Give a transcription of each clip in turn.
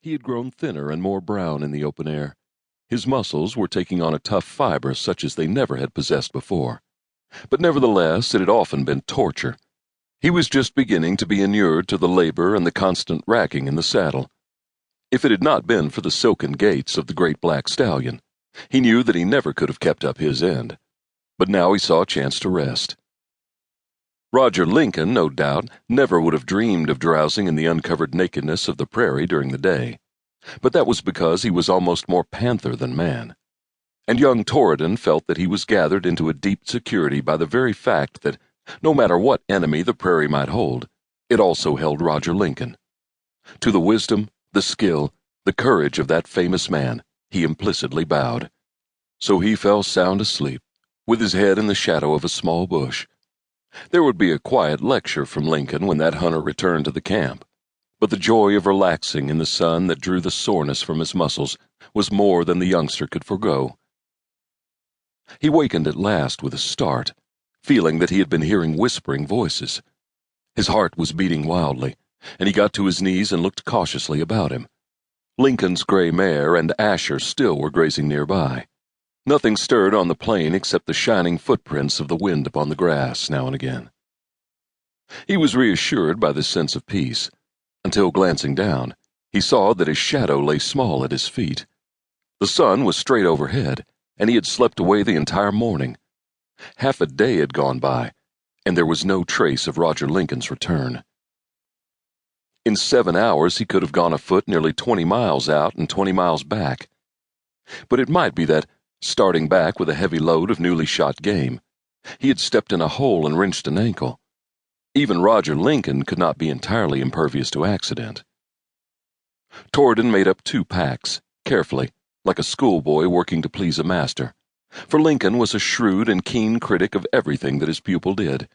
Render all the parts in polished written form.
He had grown thinner and more brown in the open air. His muscles were taking on a tough fiber such as they never had possessed before. But nevertheless, it had often been torture. He was just beginning to be inured to the labor and the constant racking in the saddle. If it had not been for the silken gaits of the great black stallion, he knew that he never could have kept up his end. But now he saw a chance to rest. Roger Lincoln, no doubt, never would have dreamed of drowsing in the uncovered nakedness of the prairie during the day, but that was because he was almost more panther than man. And young Torridon felt that he was gathered into a deep security by the very fact that, no matter what enemy the prairie might hold, it also held Roger Lincoln. To the wisdom, the skill, the courage of that famous man, he implicitly bowed. So he fell sound asleep, with his head in the shadow of a small bush. There would be a quiet lecture from Lincoln when that hunter returned to the camp, but the joy of relaxing in the sun that drew the soreness from his muscles was more than the youngster could forego. He wakened at last with a start, feeling that he had been hearing whispering voices. His heart was beating wildly, and he got to his knees and looked cautiously about him. Lincoln's gray mare and Asher still were grazing nearby. Nothing stirred on the plain except the shining footprints of the wind upon the grass now and again. He was reassured by this sense of peace, until glancing down, he saw that his shadow lay small at his feet. The sun was straight overhead, and he had slept away the entire morning. Half a day had gone by, and there was no trace of Roger Lincoln's return. In 7 hours he could have gone afoot nearly 20 miles out and 20 miles back. But it might be that, starting back with a heavy load of newly shot game, he had stepped in a hole and wrenched an ankle. Even Roger Lincoln could not be entirely impervious to accident. Torridon made up 2 packs, carefully, like a schoolboy working to please a master, for Lincoln was a shrewd and keen critic of everything that his pupil did.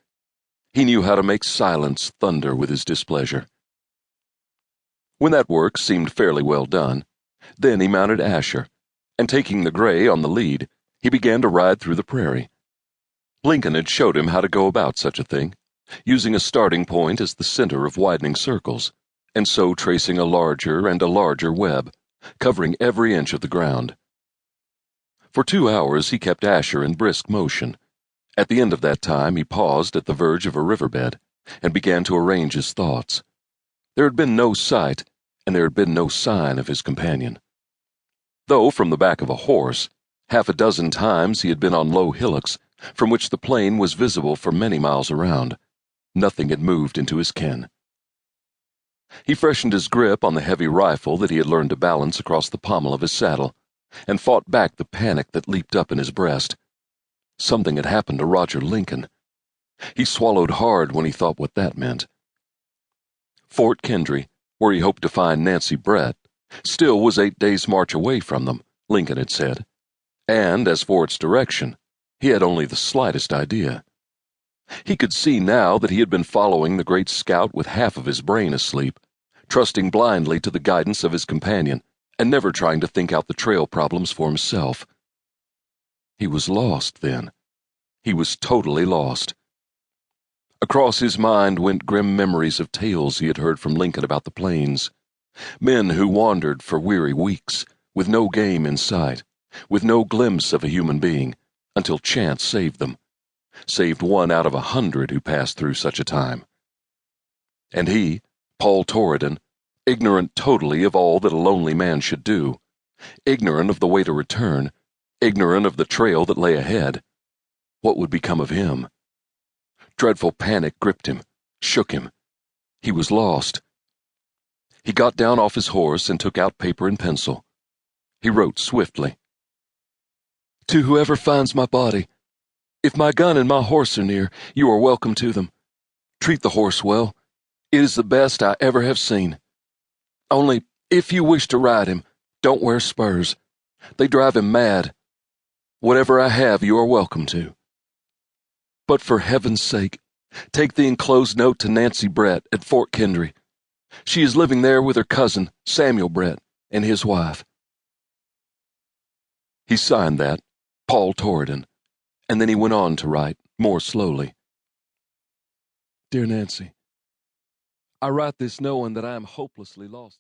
He knew how to make silence thunder with his displeasure. When that work seemed fairly well done, then he mounted Asher, and taking the gray on the lead, he began to ride through the prairie. Lincoln had showed him how to go about such a thing, using a starting point as the center of widening circles, and so tracing a larger and a larger web, covering every inch of the ground. For 2 hours he kept Asher in brisk motion. At the end of that time he paused at the verge of a riverbed, and began to arrange his thoughts. There had been no sight, and there had been no sign of his companion. Though from the back of a horse, 6 times he had been on low hillocks, from which the plain was visible for many miles around, nothing had moved into his ken. He freshened his grip on the heavy rifle that he had learned to balance across the pommel of his saddle, and fought back the panic that leaped up in his breast. Something had happened to Roger Lincoln. He swallowed hard when he thought what that meant. Fort Kendry, where he hoped to find Nancy Brett, still was 8 days' march away from them, Lincoln had said, and as for its direction, he had only the slightest idea. He could see now that he had been following the great scout with half of his brain asleep, trusting blindly to the guidance of his companion, and never trying to think out the trail problems for himself. He was lost, then. He was totally lost. Across his mind went grim memories of tales he had heard from Lincoln about the plains. Men who wandered for weary weeks, with no game in sight, with no glimpse of a human being, until chance saved them, saved 1 out of 100 who passed through such a time. And he, Paul Torridon, ignorant totally of all that a lonely man should do, ignorant of the way to return, ignorant of the trail that lay ahead, what would become of him? Dreadful panic gripped him, shook him. He was lost. He got down off his horse and took out paper and pencil. He wrote swiftly. To whoever finds my body, if my gun and my horse are near, you are welcome to them. Treat the horse well. It is the best I ever have seen. Only, if you wish to ride him, don't wear spurs. They drive him mad. Whatever I have, you are welcome to. But for heaven's sake, take the enclosed note to Nancy Brett at Fort Kendry. She is living there with her cousin, Samuel Brett, and his wife. He signed that, Paul Torridon, and then he went on to write, more slowly. Dear Nancy, I write this knowing that I am hopelessly lost.